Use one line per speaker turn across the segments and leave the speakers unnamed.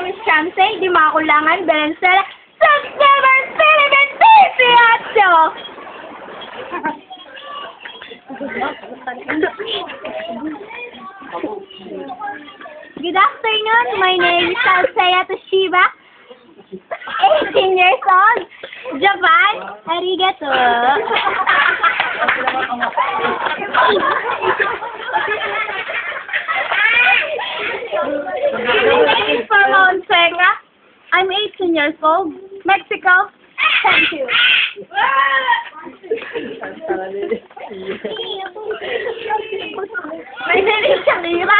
is Shamsay, di makulangan, Valenzuela, subscriber, Philippine Teatro! Good afternoon, my name is Shamsay Toshiba, 18 years old, Japan, arigato. From Fonseca. I'm 18 years old. Mexico. Thank you. My name is Shakira.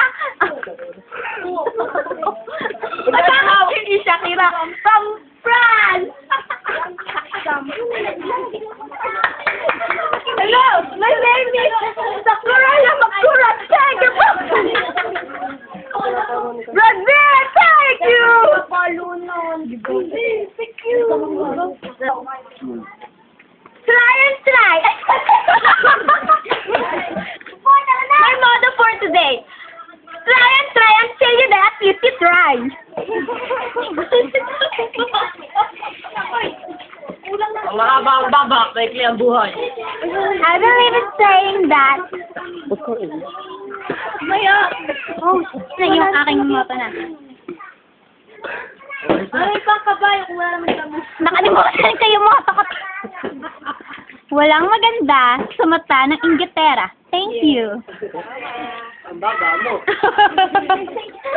Hindi Shakira. From France. Hello, my name is Sakura Yamakura. Thank you. Brazil, thank you! Thank you! Try and try! My motto for today. Try until you that you try.
Ang mahaba ang baba, maikli ang buhay.
I believe in saying that. Maya! Oh, na yung aking mata na. Ay, kakabay, kung wala naman kami. Nakalimutan kayo mga takot. Walang maganda sa mata ng Inglaterra. Thank you.
Ang baba mo.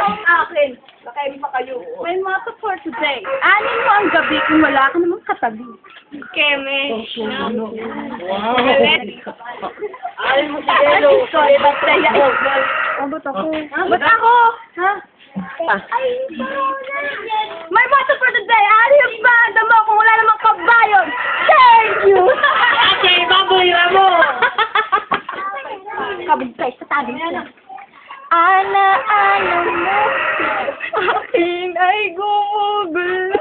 Ang akin. Nakain pa kayo. May motto for today. Anin mo ang gabi kung wala ka namang katabi. Keme.
Wow. Ay mo si Gelo.
Sorry, ba't kaya? Ba't ako? Ba't ako? Ha? Ay, may motto for today. Anin ba? Damo kung wala namang kabayon. Thank you.
Okay, baboy mo.
Kabugtay sa tabi siya. Ano mo? Akin ay gumugulo.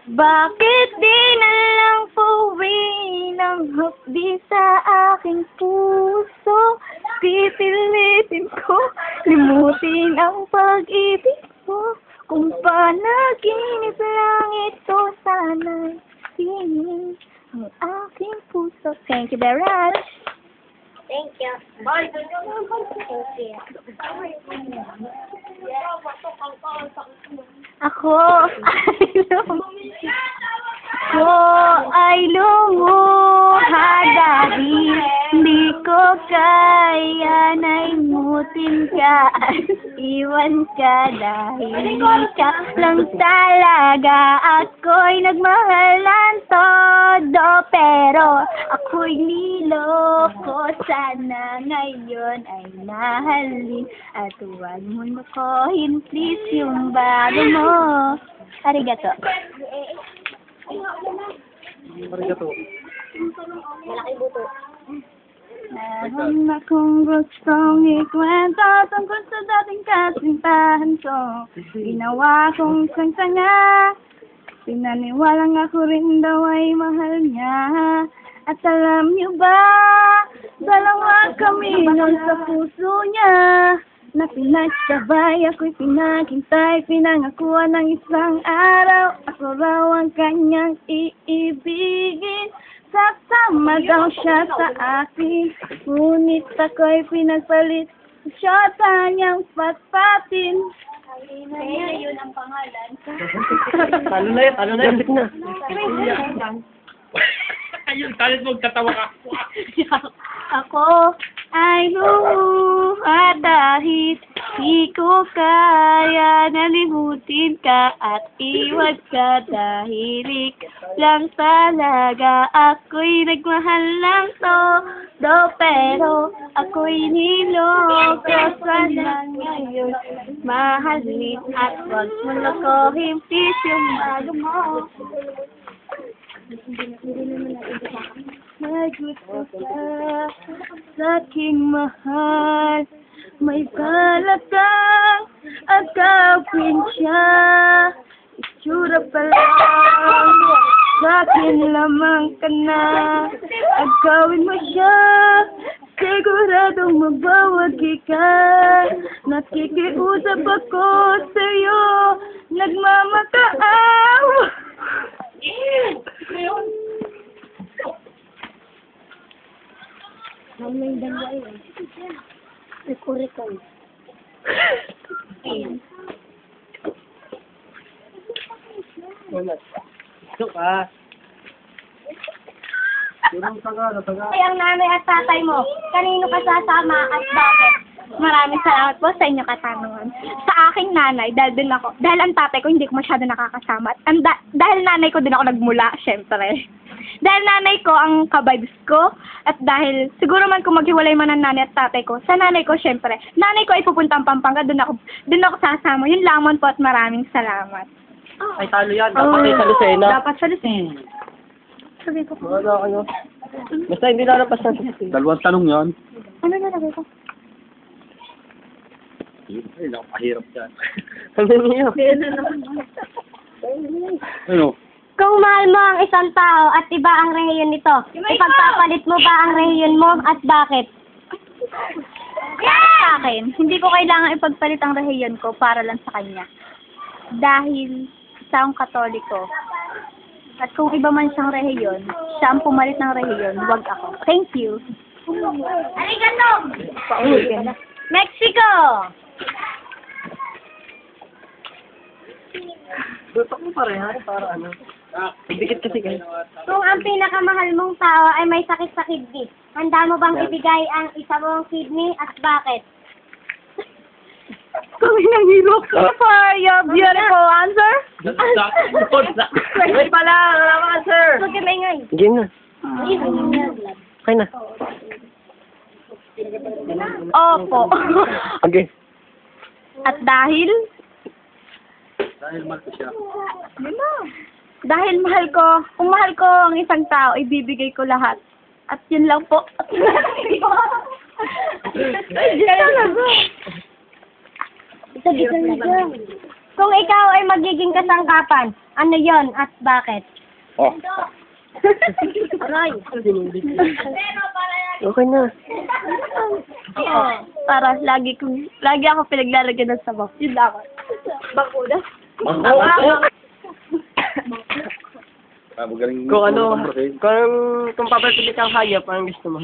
Bakit di na lang puwi ng hukdi sa aking puso? Pipilitin ko, limutin ang pag-ibig mo. Kung panaginip lang ito, sana'y singin ang aking puso. Thank you very much. Thank you. Bye. Thank you. Ako ay lumuha dahil hindi ko kaya na imutin ka at iwan ka dahil ka lang talaga. Ako'y nagmahal ng todo pero ako'y niloko. Sana ngayon ay mahalin at huwag mo nukohin please yung bago mo. Arigato.
Arigato.
Malaki buto. Meron akong gustong ikwento tungkol sa dating kasintahan ko. Ginawa kong isang tanga. Pinaniwalang ako rin daw ay mahal niya. At alam niyo ba, dalawa kami nun sa puso niya. Na pinagsabay, ako'y pinaghintay, pinangakuan ng isang araw. Ako raw ang kanyang iibigin. Sasama daw siya sa akin, ngunit ako'y pinagpalit. Siyota niyang patpatin. Kaya yun ang pangalan.
Talo na yun. Ayun, talit mo, tatawa ka.
Ako ay lumuha dahil di ko kaya nalimutin ka at iwan ka dahil ikaw lang talaga. Ako'y nagmahal lang todo pero ako'y niloko. Sana ngayon mahalin at wag mo lokohin please yung bago mo. May gusto ka sa aking mahal. May balatang agawin siya. Itsura pa lang sa akin lamang ka na. Agawin mo siya Siguradong magbawagi ka. Nakikiusap ako sa'yo. Nagmamakaaw.
May dalawa yun. Rekurikol.
Ito ka.
Ay, ang nanay at tatay mo, kanino ka sasama at bakit?
Maraming salamat po sa inyong katanungan. Sa aking nanay, dahil ang tatay ko hindi ko masyado nakakasama. At dahil nanay ko din ako nagmula, syempre. Dahil nanay ko ang kabibes ko, at dahil siguro man kung maghiwalay man ang nanay at tatay ko, sa nanay ko syempre, nanay ko ay pupuntang Pampanga, doon ako sasama. Yun lamang po at maraming salamat.
Ay, talo yan. Dapat ay sa Lucena.
Dapat sa Lucena. Sabi ko.
Wala kayo. Basta hindi lalapas na sa
Dalawang tanong yan.
Ano na sabi ko?
Ay, nakahirap yan.
Ano niyo?
Ano?
Kung mahal mo ang isang tao at iba ang rehiyon nito, ipagpapalit mo ba ang rehiyon mo at bakit?
Sa akin, hindi ko kailangan ipagpalit ang rehiyon ko para lang sa kanya. Dahil isa akong Katoliko. At kung iba man siyang rehiyon, siya ang pumalit ng rehiyon, wag ako. Thank you.
Arigato!
Paulitin.
Mexico!
Gusto ko parehas para ano. Dikit kasi kayo.
Kung ang pinakamahal mong tao ay may sakit sa kidney, handa mo bang ibigay ang isa mong kidney at bakit?
Kami nang hirap for your beautiful answer.
Wait pala, wala ka, sir.
Huwag ka maingay.
Game na. Okay na.
Opo.
Okay.
At dahil?
Dahil mahal ko siya.
Dahil mahal ko, kung mahal ko ang isang tao, ibibigay ko lahat. At yun lang po.
Kung ikaw ay magiging kasangkapan, ano yon at bakit?
Oh.
Aray.
Okay na.
Para lagi ako pinaglalagyan ng sabaw. Yun lang ako. Bakuna.
Magaling
Kung ano, kung papapili kang hayop, anong gusto mo?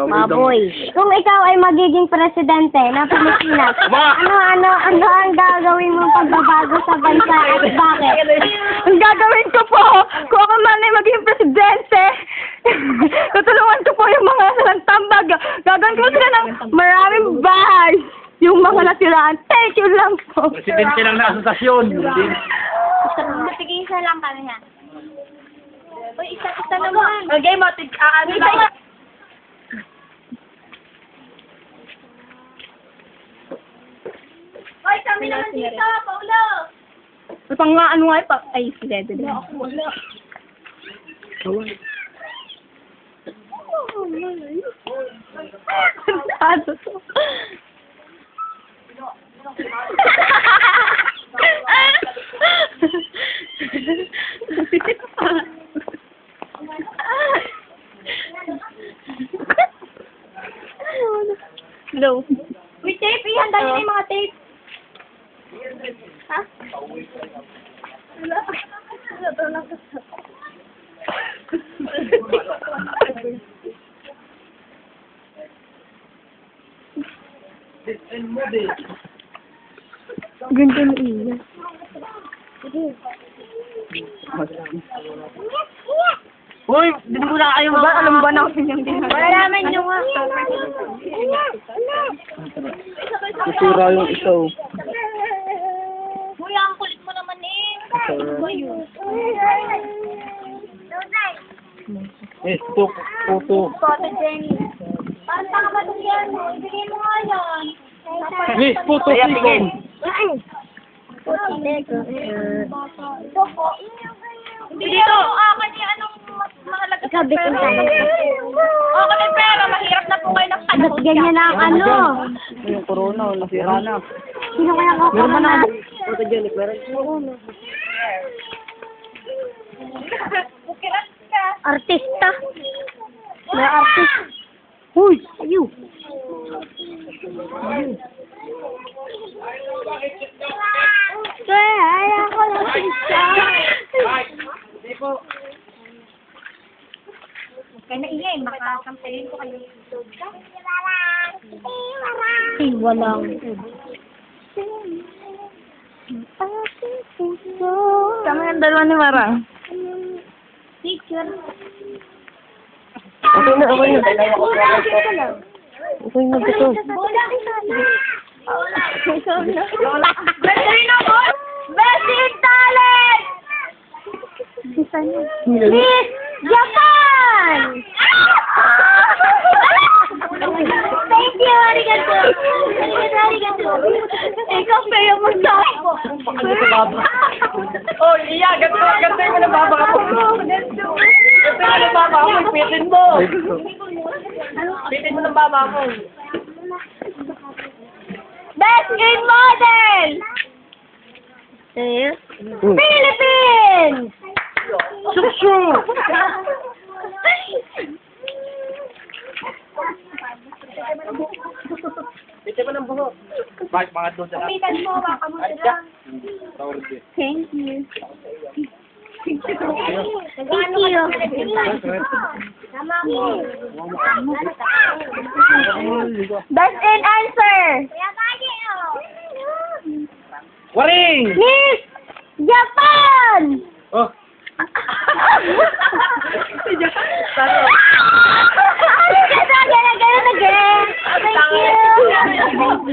Maboy. Kung ikaw ay magiging presidente ng Pilipinas, ano ang gagawin mong pagbabago sa bansa at bakit?
Ang gagawin ko po, kung ako man ay maging presidente, tutulungan ko po yung mga nalang tambag. Gagawin ko sila ng maraming bahay. Yung mga natiraan. Thank you lang po.
Presidente lang na asosasyon.
Matigisa lang kami ha. Uy, isa naman.
Okay, ano lang.
Uy, kami naman dito, Paulo.
Pang nga, ano nga, ay, si Dede. Ano to? Hello.
May tape, ihanda niyo na yung mga tape. Ha?
Ganda ng iya.
Uy, di mo na kayo
Diba, alam ba na kung yung ginagawa?
Malalaman niyo nga.
Sisira yung isaw.
Kuya, ang kulit mo naman eh.
Puto.
Kote Jenny. Paano ka ba itong yan mo? Ibigay mo nga yan.
Please, puto,
Kaya
please.
tingin.
Ito po. Dito. Akin yung anong mahalaga sa pera. Okay na pera. Mahirap na po kayo ng panahon. Ba't ganyan na ang ano?
Yung corona, nasira na.
Sino kaya ko
Meron ba na? Photogenic, meron.
Artista. May artist.
Uy! Ayo! Kaya ko lang siya.
Kaya naingay, makakampayin ko kayo.
Ay, walang. Kami ang dalawa ni Marang.
Picture.
Okay na. Okay na dito.
Best in talent!
Miss
Japan! Thank you, arigato. Arigato. Ikaw pa yung magsabi.
Oh, iya, ganto mo ng baba ko. Ganto mo ng baba ko, pitin mo. Pitin mo ng baba ko.
Best in model! Philippines!
Shushu! Pitin mo ng buhok.
Bakit mga doon dyan?
Pitan mo, baka mo sila.
Tawag din.
Thank you.
Thank you. Tama mo.
Best in answer.
Kaya kaya, oh.
Waring!
Miss Japan!
Oh,
Again. Thank you.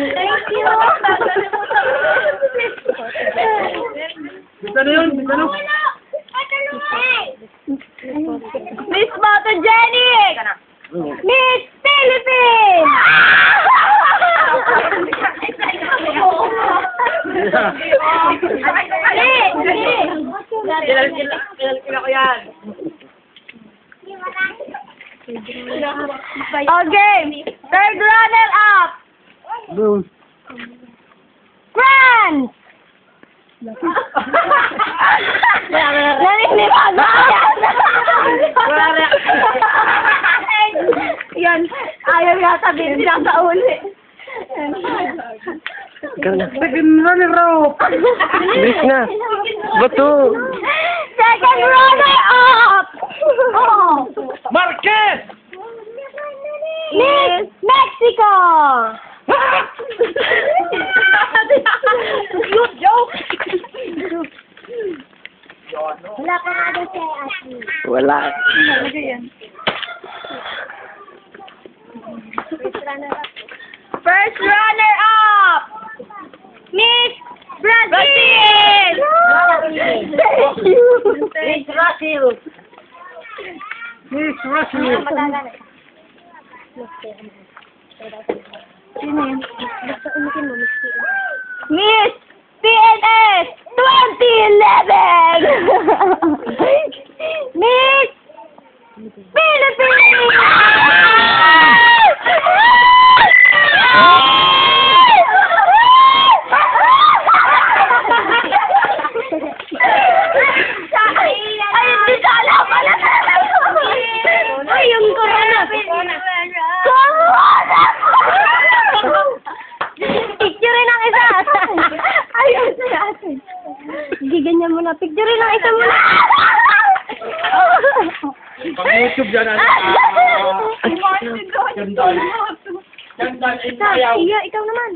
Thank you.
bisa na yun, bisa na.
Miss Photogenic! Miss Philippines!
Kailan ko yan?
Okay, third runner-up,
Doon.
France! Naninibago
Wala na.
yan, ayaw yata din siya sa uli.
Second runner-up! Miss na. Bato.
Second runner-up! Oh.
Marquez!
Miss Mexico!
You joke! Wala ka nga daw siya, Ashley.
Wala.
First runner-up! Miss Brazil! Thank you!
Miss Russell.
Miss Russell.
Miss PNS 2011! Miss Philippines! Ay, hindi ka alam pala. Ay, yung corona. Corona! Picture ang isa. Ayun sa atin. Hindi ganyan mo na. Picture ang isa mo na.
Pag YouTube dyan, ano? Gandal. Gandal, ayaw.
Iya, ikaw naman.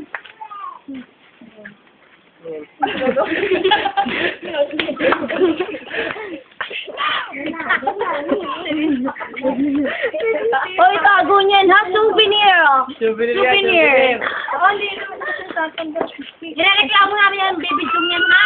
Hoy, tago niyan ha? Souvenir.
Souvenir.
Souvenir.
Nireklamo namin yung baby Jung yan, ha?